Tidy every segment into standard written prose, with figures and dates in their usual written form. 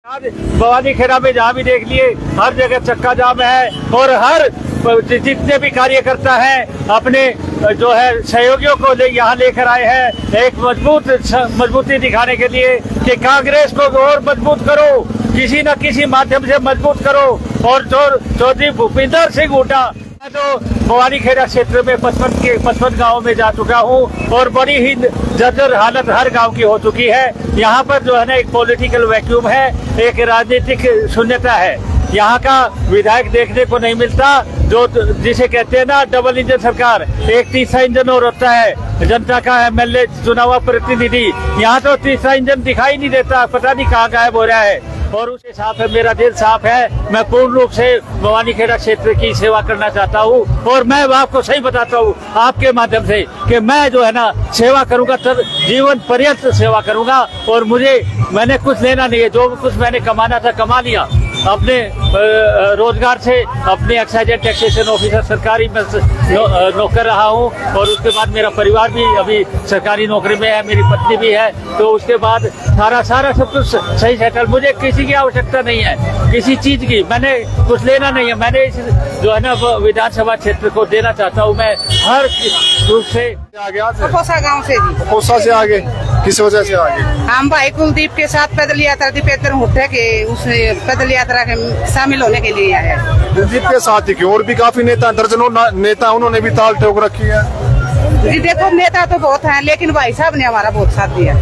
आज भवानी खेड़ा में जहाँ भी देख लिए हर जगह चक्का जाम है और हर जितने भी कार्यकर्ता हैं अपने जो है सहयोगियों को यहाँ लेकर आए हैं एक मजबूती दिखाने के लिए कि कांग्रेस को और मजबूत करो, किसी न किसी माध्यम से मजबूत करो। और चौधरी भूपिंदर सिंह हुड्डा, मैं तो भवानी खेड़ा क्षेत्र में 55 गाँव में जा चुका हूँ और बड़ी ही जर्जर हालत हर गांव की हो चुकी है। यहाँ पर जो है ना एक पॉलिटिकल वैक्यूम है, एक राजनीतिक शून्यता है। यहाँ का विधायक देखने को नहीं मिलता, जो जिसे कहते हैं ना डबल इंजन सरकार, एक तीसरा इंजन और होता है जनता का एमएलए चुना हुआ प्रतिनिधि। यहाँ तो तीसरा इंजन दिखाई नहीं देता, पता नहीं कहाँ गायब हो रहा है। और उसके साथ मेरा दिल साफ है, मैं पूर्ण रूप से भवानी खेड़ा क्षेत्र की सेवा करना चाहता हूँ। और मैं आपको सही बताता हूँ आपके माध्यम से कि मैं जो है ना सेवा करूँगा, तब जीवन पर्यंत सेवा करूँगा। और मैंने कुछ लेना नहीं है, जो कुछ मैंने कमाना था कमा लिया अपने रोजगार से। अपने एक्साइज एंड टैक्सेशन ऑफिसर सरकारी में नौकर रहा हूँ और उसके बाद मेरा परिवार भी अभी सरकारी नौकरी में है, मेरी पत्नी भी है। तो उसके बाद सारा सब कुछ सही सेटल, मुझे किसी की आवश्यकता नहीं है, किसी चीज की मैंने कुछ लेना नहीं है। मैंने जो है ना विधानसभा क्षेत्र को देना चाहता हूँ मैं हर रूप से। पोसा गांव से जी। पोसा से आगे किस वजह से आगे? हम भाई कुलदीप के साथ पैदल यात्रा दीपेंद्र हुड्डा के उस पैदल यात्रा के शामिल होने के लिए आए हैं। कुलदीप के साथ ही क्यों? और भी काफी नेता, दर्जनों नेता, उन्होंने भी ताल ठोक रखी है। जी देखो, नेता तो बहुत हैं, लेकिन भाई साहब ने हमारा बहुत साथ दिया।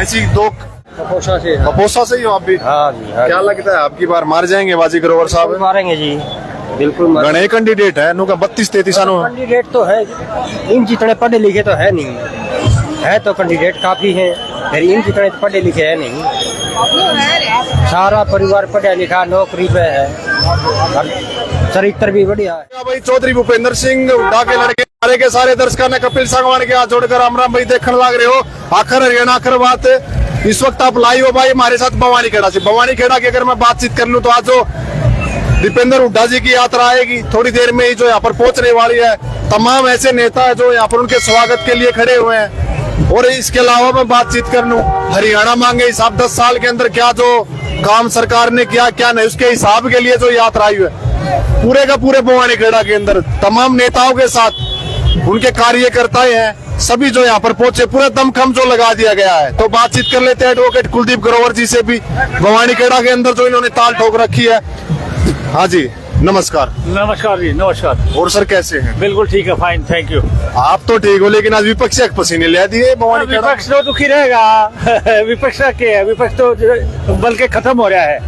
ऐसी दो पोसा से ही हो आप भी? हाँ जी, हाँ क्या जी। लगता है आपकी बार मार जाएंगे बाजी ग्रोवर साहब? मारेंगे जी, बिल्कुल गणे कैंडिडेट है, 32-33 कैंडिडेट तो है, इन जितने पढ़े लिखे तो है नहीं, है तो कैंडिडेट काफी हैं, फिर इन जितने पढ़े लिखे है नहीं। सारा परिवार पढ़ा लिखा नौकरी पे है, चरित्र भी बढ़िया है। भाई चौधरी भूपेंद्र सिंह हुड्डा के लड़के सारे के सारे दर्शकों ने कपिल सांगवान के हाथ जोड़कर राम भाई देखने लग रहे हो। आखिर हरियाणा आखिर बात इस वक्त आप लाइव हो भाई हमारे साथ भवानी खेड़ा से। भवानी खेड़ा की अगर मैं बातचीत कर लूं तो आज जो दीपेंद्र हुड्डा जी की यात्रा आएगी थोड़ी देर में ही जो यहाँ पर पहुंचने वाली है। तमाम ऐसे नेता है जो यहाँ पर उनके स्वागत के लिए खड़े हुए हैं। और इसके अलावा मैं बातचीत कर लूं हरियाणा मांगे हिसाब 10 साल के अंदर क्या जो काम सरकार ने किया क्या नहीं, उसके हिसाब के लिए जो यात्रा आई है पूरे का पूरे भवानी खेड़ा के अंदर तमाम नेताओं के साथ उनके कार्यकर्ता हैं, सभी जो यहाँ पर पहुंचे, पूरा दमखम जो लगा दिया गया है। तो बातचीत कर लेते हैं एडवोकेट कुलदीप ग्रोवर जी से भी, भवानी खेड़ा के अंदर जो इन्होंने ताल ठोक रखी है। हाँ जी, नमस्कार। नमस्कार जी, नमस्कार। और सर कैसे हैं? बिल्कुल ठीक है, फाइन, थैंक यू। आप तो ठीक हो, लेकिन आज विपक्ष एक पसीने ले दिए भवानी खेड़ा। विपक्ष तो दुखी रहेगा विपक्ष का क्या है, विपक्ष तो बल्कि खत्म हो रहा है।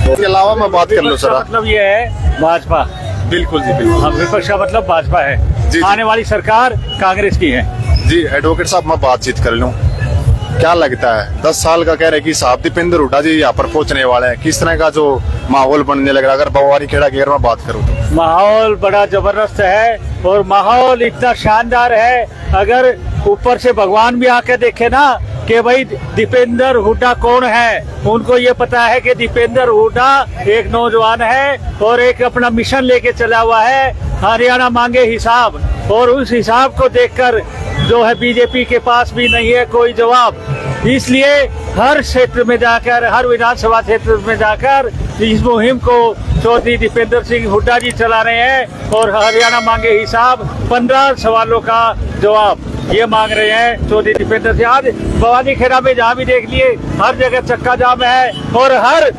इसके अलावा मैं बात कर लूँ सर, मतलब ये है भाजपा, बिल्कुल जी बिल्कुल। हाँ, विपक्ष का मतलब भाजपा है जी। आने वाली सरकार कांग्रेस की है जी। एडवोकेट साहब मैं बातचीत कर लूँ, क्या लगता है 10 साल का कह रहे कि साहब दीपेंद्र हुड्डा जी यहाँ पर पहुंचने वाले हैं, किस तरह का जो माहौल बनने लग रहा है? अगर भवानी खेड़ा की अगर मैं बात करूँ तो माहौल बड़ा जबरदस्त है और माहौल इतना शानदार है। अगर ऊपर से भगवान भी आके देखे ना कि भाई दीपेंद्र हुड्डा कौन है, उनको ये पता है कि दीपेंद्र हुड्डा एक नौजवान है और एक अपना मिशन लेके चला हुआ है, हरियाणा मांगे हिसाब। और उस हिसाब को देखकर जो है बीजेपी के पास भी नहीं है कोई जवाब। इसलिए हर क्षेत्र में जाकर, हर विधानसभा क्षेत्र में जाकर इस मुहिम को चौधरी दीपेंद्र सिंह हुड्डा जी चला रहे हैं और हरियाणा मांगे हिसाब 15 सवालों का जवाब ये मांग रहे हैं चौधरी दीपेंद्र सिंह। आज भवानी खेड़ा में जहाँ भी देख लिए हर जगह चक्का जाम है और हर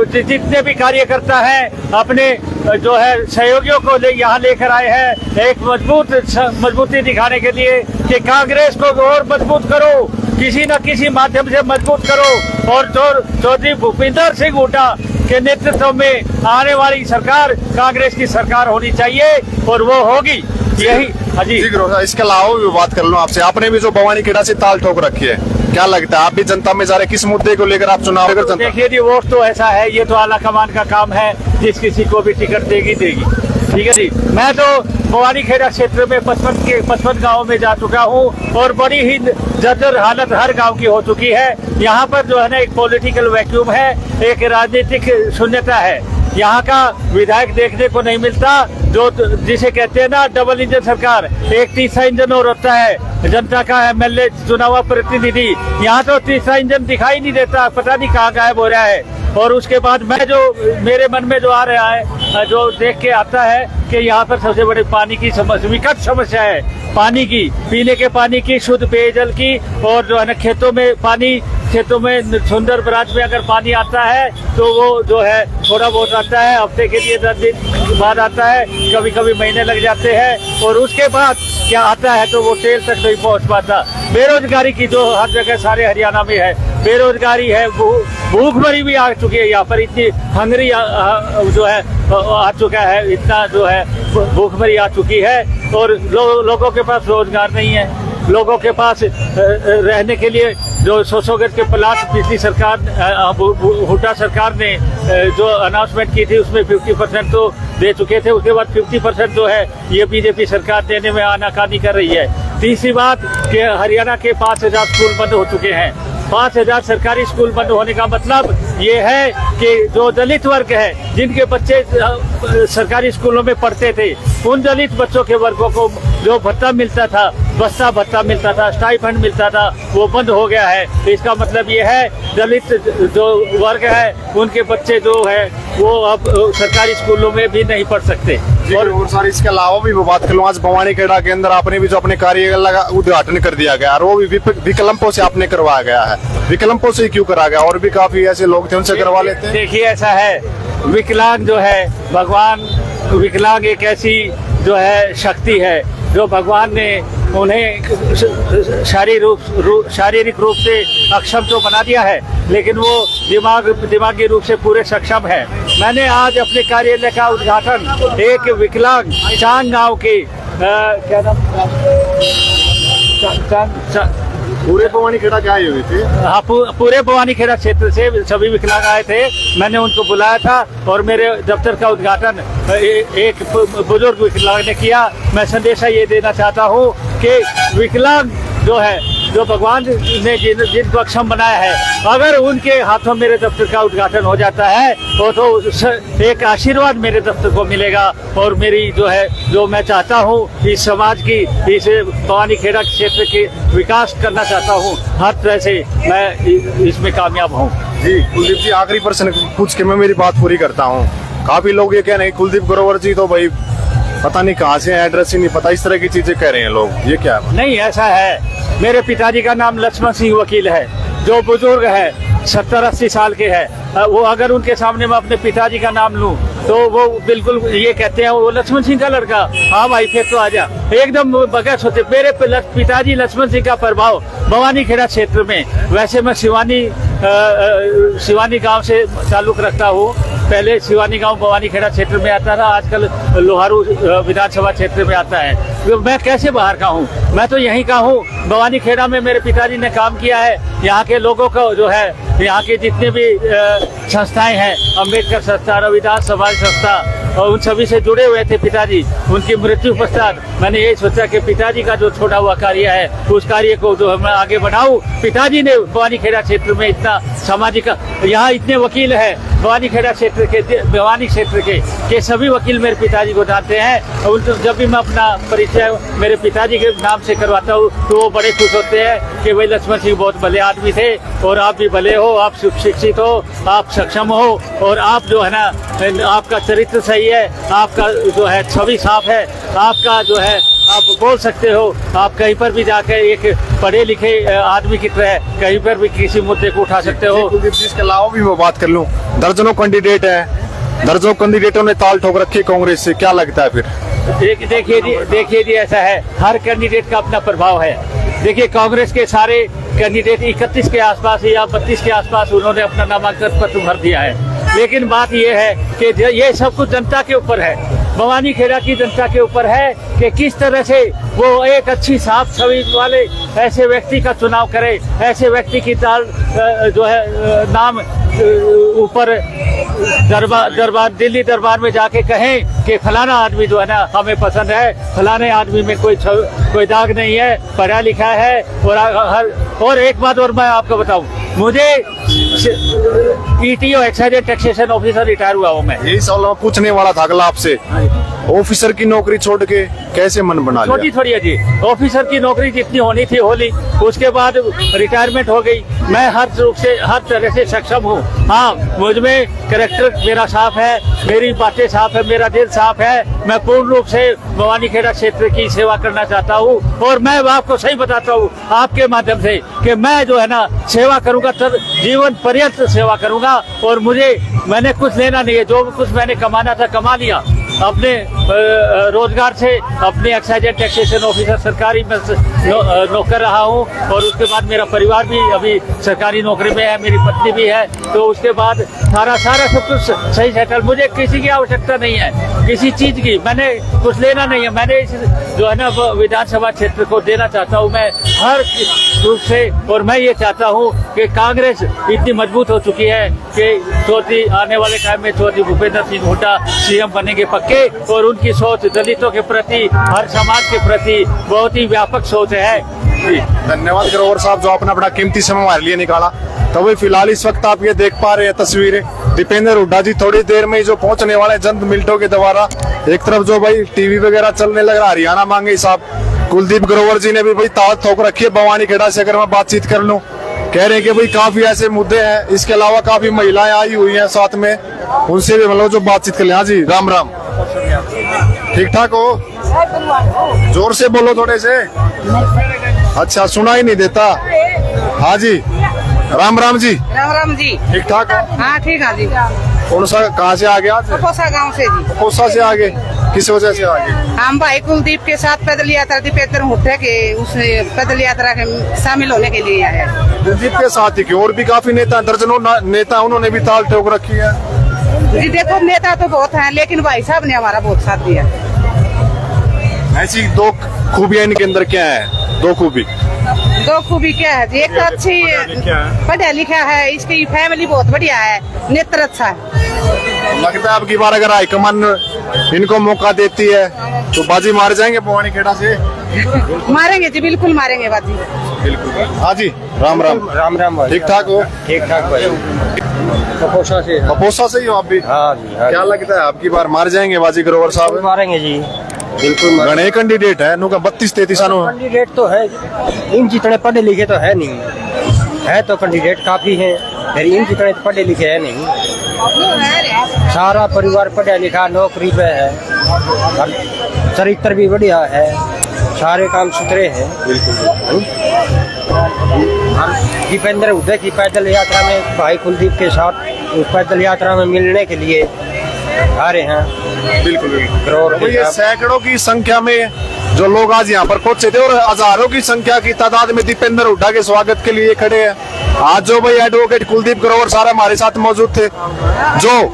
जितने भी कार्यकर्ता हैं अपने जो है सहयोगियों को यहाँ लेकर आए हैं एक मजबूती दिखाने के लिए कि कांग्रेस को और मजबूत करो, किसी न किसी माध्यम से मजबूत करो। और चौधरी भूपिंदर सिंह हुड्डा के नेतृत्व में आने वाली सरकार कांग्रेस की सरकार होनी चाहिए और वो होगी, यही। हाँ जी। इसके अलावा भी बात कर लूँ आपसे, आपने भी जो भवानी खेड़ा से ताल ठोक रखी है, क्या लगता है आप भी जनता में जा रहे, किस मुद्दे को लेकर आप चुनाव लेकर? देखिए जी, वोट तो ऐसा है, ये तो आला कमान का काम है, जिस किसी को भी टिकट देगी। ठीक है जी। मैं तो भवानी खेड़ा क्षेत्र में 55 गाँव में जा चुका हूँ और बड़ी ही जर्जर हालत हर गांव की हो चुकी है। यहाँ पर जो है ना एक पॉलिटिकल वैक्यूम है, एक राजनीतिक शून्यता है। यहाँ का विधायक देखने को नहीं मिलता, जो जिसे कहते हैं ना डबल इंजन सरकार। एक तीसरा इंजन और होता है जनता का एमएलए चुना हुआ प्रतिनिधि, यहाँ तो तीसरा इंजन दिखाई नहीं देता, पता नहीं कहाँ गायब हो रहा है। और उसके बाद मेरे मन में जो आ रहा है, जो देख के आता है कि यहाँ पर सबसे बड़ी पानी की समस्या, विकट समस्या है पानी की, पीने के पानी की, शुद्ध पेयजल की, और जो है ना खेतों में पानी, खेतों में सुंदर बराज में अगर पानी आता है तो वो जो है थोड़ा बहुत आता है, हफ्ते के लिए 10 दिन बाद आता है, कभी कभी महीने लग जाते हैं, और उसके बाद क्या आता है तो वो तेल तक नहीं पहुंच पाता। बेरोजगारी की जो हर जगह सारे हरियाणा में है, बेरोजगारी है, भूखमरी भी आ चुकी है यहाँ पर, इतनी हंगरी जो है आ चुका है, इतना जो है भूखमरी आ चुकी है, और लोगों के पास रोजगार नहीं है, लोगों के पास रहने के लिए जो 100 गज के प्लाट पिछली सरकार, हुड्डा सरकार ने जो अनाउंसमेंट की थी उसमें 50% तो दे चुके थे, उसके बाद 50% जो है ये बीजेपी सरकार देने में आनाकानी कर रही है। तीसरी बात कि हरियाणा के 5000 स्कूल बंद हो चुके हैं। 5000 सरकारी स्कूल बंद होने का मतलब ये है कि जो दलित वर्ग है, जिनके बच्चे सरकारी स्कूलों में पढ़ते थे, उन दलित बच्चों के वर्गों को जो भत्ता मिलता था, बस्ता भत्ता मिलता था, स्टाइपेंड मिलता था, वो बंद हो गया है। तो इसका मतलब ये है दलित जो वर्ग है उनके बच्चे जो है वो अब सरकारी स्कूलों में भी नहीं पढ़ सकते। और सर इसके अलावा भी मैं बात करूँ, आज भवानीखेड़ा के अंदर आपने भी जो अपने कार्यालय का उद्घाटन कर दिया गया, और वो भी विकल्पों से आपने करवाया गया है। विकल्पों से क्यों करा गया? और भी काफी ऐसे लोग थे, उनसे करवा लेते हैं। देखिए ऐसा है, विकलांग जो है भगवान, विकलांग एक ऐसी जो है शक्ति है जो भगवान ने उन्हें शारीरिक रूप से अक्षम तो बना दिया है, लेकिन वो दिमागी रूप से पूरे सक्षम है। मैंने आज अपने कार्यालय का उद्घाटन एक विकलांग चांग गांव के क्या नाम, पूरे भवानीखेड़ा के आए हुए थे। हाँ, पूरे भवानीखेड़ा क्षेत्र से सभी विकलांग आए थे। मैंने उनको बुलाया था और मेरे दफ्तर का उद्घाटन एक बुजुर्ग विकलांग ने किया। मैं संदेशा ये देना चाहता हूँ कि विकलांग जो है, जो भगवान ने जिनको अक्षम बनाया है, अगर उनके हाथों मेरे दफ्तर का उद्घाटन हो जाता है तो एक आशीर्वाद मेरे दफ्तर को मिलेगा। और मेरी जो है, जो मैं चाहता हूँ इस समाज की, इस भवानीखेड़ा क्षेत्र के विकास करना चाहता हूँ, हर तरह से मैं इसमें कामयाब हूँ। जी कुलदीप जी, आखिरी प्रश्न पूछ के मैं मेरी बात पूरी करता हूँ। काफी लोग ये कह रहे हैं कुलदीप ग्रोवर जी तो भाई पता नहीं कहाँ से, एड्रेस ही नहीं पता, इस तरह की चीजें कह रहे हैं लोग, ये क्या है? नहीं, ऐसा है। मेरे पिताजी का नाम लक्ष्मण सिंह वकील है, जो बुजुर्ग है, 70-80 साल के है। वो अगर उनके सामने मैं अपने पिताजी का नाम लूं तो वो बिल्कुल ये कहते हैं वो लक्ष्मण सिंह का लड़का, हाँ भाई फिर तो आजा, एकदम बगैर सोचे। मेरे पिताजी लक्ष्मण सिंह का प्रभाव भवानीखेड़ा क्षेत्र में, वैसे मैं शिवानी गांव से ताल्लुक रखता हूँ। पहले शिवानी गांव भवानीखेड़ा क्षेत्र में आता था, आजकल लोहारू विधानसभा क्षेत्र में आता है। तो मैं कैसे बाहर का हूँ, मैं तो यहीं का हूँ। भवानीखेड़ा में मेरे पिताजी ने काम किया है। यहाँ के लोगों को जो है, यहाँ के जितने भी संस्थाएं हैं, अम्बेडकर संस्था, रविदास समाज संस्था, और उन सभी से जुड़े हुए थे पिताजी। उनकी मृत्यु पश्चात मैंने यही सोचा कि पिताजी का जो छोड़ा हुआ कार्य है, उस कार्य को जो मैं आगे बढ़ाऊं। पिताजी ने भवानीखेड़ा क्षेत्र में इतना सामाजिक, यहाँ इतने वकील हैं भवानीखेड़ा क्षेत्र के, भिवानी क्षेत्र के सभी वकील मेरे पिताजी को जानते हैं। और जब भी मैं अपना परिचय मेरे पिताजी के नाम से करवाता हूँ तो वो बड़े खुश होते हैं कि भाई लक्ष्मण सिंह बहुत भले आदमी थे, और आप भी भले हो, आप शिक्षित हो, आप सक्षम हो, और आप जो है ना, आपका चरित्र सही है, आपका जो है छवि साफ है, आपका जो है आप बोल सकते हो, आप कहीं पर भी जाकर एक पढ़े लिखे आदमी की तरह कहीं पर भी किसी मुद्दे को उठा सकते हो। इसके अलावा भी मैं बात कर लूँ, दर्जनों कैंडिडेट है, दर्जनों कैंडिडेटों ने ताल ठोक रखी कांग्रेस से, क्या लगता है फिर? देखिए जी, ऐसा है, हर कैंडिडेट का अपना प्रभाव है। देखिए कांग्रेस के सारे कैंडिडेट 31 के आसपास या 32 के आसपास उन्होंने अपना नामांकन पत्र भर दिया है। लेकिन बात यह है कि ये सब कुछ जनता के ऊपर है, भवानीखेड़ा की जनता के ऊपर है कि किस तरह से वो एक अच्छी साफ छवि वाले ऐसे व्यक्ति का चुनाव करे, ऐसे व्यक्ति की जो है नाम ऊपर दिल्ली दरबार में जाके कहें कि फलाना आदमी जो है ना हमें पसंद है, फलाने आदमी में कोई दाग नहीं है, पढ़ा लिखा है। और एक बात और मैं आपको बताऊं, मुझे ETO excise taxation officer retire हुआ हूँ मैं। यही सवाल मैं पूछने वाला था अगला आपसे, ऑफिसर की नौकरी छोड़ के कैसे मन बना लिया? छोटी थोड़ी है जी, ऑफिसर की नौकरी जितनी होनी थी होली, उसके बाद रिटायरमेंट हो गई। मैं हर रूप से हर तरह से सक्षम हूँ। हाँ, मुझ में कैरेक्टर मेरा साफ है, मेरी बातें साफ है, मेरा दिल साफ है। मैं पूर्ण रूप से भवानीखेड़ा क्षेत्र की सेवा करना चाहता हूँ और मैं आपको सही बताता हूँ आपके माध्यम से कि मैं जो है ना सेवा करूँगा, तब जीवन पर्यंत सेवा करूँगा। और मैंने कुछ लेना नहीं है, जो कुछ मैंने कमाना था कमा लिया अपने रोजगार से। अपने एक्साइज एंड टैक्सेशन ऑफिसर सरकारी में नौकर रहा हूँ और उसके बाद मेरा परिवार भी अभी सरकारी नौकरी में है, मेरी पत्नी भी है। तो उसके बाद सारा सब कुछ सही सेटल, मुझे किसी की आवश्यकता नहीं है, किसी चीज की। मैंने कुछ लेना नहीं है, मैंने इस जो है ना विधानसभा क्षेत्र को देना चाहता हूँ मैं हर रूप से। और मैं ये चाहता हूँ कि कांग्रेस इतनी मजबूत हो चुकी है कि चौधरी आने वाले टाइम में चौधरी भूपेंद्र सिंह हुड्डा सीएम बनेंगे पक्के। और उनकी सोच दलितों के प्रति, हर समाज के प्रति बहुत ही व्यापक सोच है। धन्यवाद ग्रोवर साहब जो आपने अपना कीमती समय हमारे लिए निकाला। तो वही फिलहाल इस वक्त आप ये देख पा रहे हैं तस्वीरें, दीपेंद्र हुड्डा जी थोड़ी देर में ही जो पहुंचने वाले जंद मिनटों के द्वारा। एक तरफ जो भाई टीवी वगैरह चलने लग रहा हरियाणा मांगे साहब, कुलदीप ग्रोवर जी ने भी भाई ताकत ठोक रखी है भवानीखेड़ा से। अगर मैं बातचीत कर लूं, कह रहे हैं कि भाई काफी ऐसे मुद्दे हैं, इसके अलावा काफी महिलाएं आई हुई हैं साथ में, उनसे भी मतलब जो बातचीत कर ले। हाँ जी, राम राम, ठीक ठाक हो? जोर से बोलो थोड़े से। अच्छा, सुना ही नहीं देता। हाँ जी, राम राम जी। राम राम जी। ठीक ठाक हो? हाँ ठीक है जी। कौन सा, कहाँ से आ गए आज? कपोसा गांव से जी। कपोसा से आ गए, किस वजह से आ गए? हम भाई कुलदीप के साथ पैदल यात्रा दीपेंद्र हुड्डा के उस पैदल यात्रा के शामिल होने के लिए आए हैं। कुलदीप के साथ ही क्यों, और भी काफी नेता, दर्जनों नेता उन्होंने भी ताल ठोक रखी है। जी देखो, नेता तो बहुत हैं, लेकिन भाई साहब ने हमारा बहुत साथ दिया। ऐसी दो खूबियां इनके अंदर क्या है? दो खूबी क्या है जी? एक तो अच्छी पढ़ा लिखा है, इसकी फैमिली बहुत बढ़िया है, नेत्र अच्छा है। लगता है आपकी बार अगर हाईकमान इनको मौका देती है तो बाजी मार जाएंगे भवानीखेड़ा से? मारेंगे जी, बिल्कुल मारेंगे बाजी। बिल्कुल। हाँ जी, राम राम। राम राम भाई। ठीक ठाक हो? ठीक ठाक भाई। कपोसा से। कपोसा से ही हो आप भी? हाँ जी। क्या लगता है आपकी बार मार जाएंगे बाजी ग्रोवर साहब? मारेंगे जी, बिल्कुल। गणे कैंडिडेट है, 32-33 कैंडिडेट तो है, इन जितने पढ़े लिखे तो है नहीं, है तो कैंडिडेट काफी हैं, फिर इन जितने पढ़े लिखे है नहीं। सारा परिवार पढ़ा लिखा नौकरी पे है, चरित्र भी बढ़िया है, सारे काम सुथरे हैं। बिल्कुल। दीपेंद्र हुड्डा की पैदल यात्रा में भाई कुलदीप के साथ पैदल यात्रा में मिलने के लिए आ रहे हैं। बिल्कुल। तो ये सैकड़ों की संख्या में जो लोग आज यहाँ पर पहुंचे थे और हजारों की संख्या की तादाद में दीपेंद्र हुड्डा के स्वागत के लिए खड़े हैं। आज जो भाई एडवोकेट कुलदीप ग्रोवर साहब हमारे साथ मौजूद थे, जो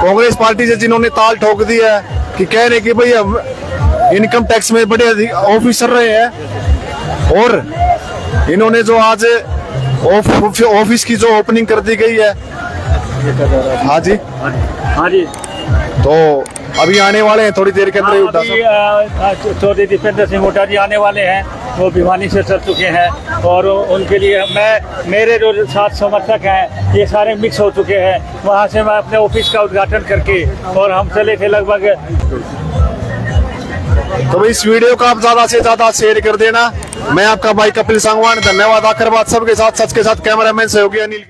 कांग्रेस पार्टी से जिन्होंने ताल ठोक दी है कि कह रहे कि भाई हम इनकम टैक्स में बड़े ऑफिसर रहे हैं, और इन्होंने जो आज ऑफिस की जो ओपनिंग कर दी गई है। हाँ जी, हाँ जी। तो अभी आने वाले हैं थोड़ी देर के अंदर हुड्डा साहब। चौधरी दीपेंद्र सिंह हुड्डा जी आने वाले हैं, वो भिवानी से चल चुके हैं और उनके लिए मेरे जो साथ समर्थक हैं ये सारे मिक्स हो चुके हैं। वहाँ से मैं अपने ऑफिस का उद्घाटन करके और हम चले थे लगभग। तो इस वीडियो को आप ज्यादा से ज्यादा शेयर कर देना। मैं आपका भाई कपिल सांगवान, धन्यवाद। आखिर बात सबके साथ, सच के साथ, कैमरामैन सहयोगी अनिल।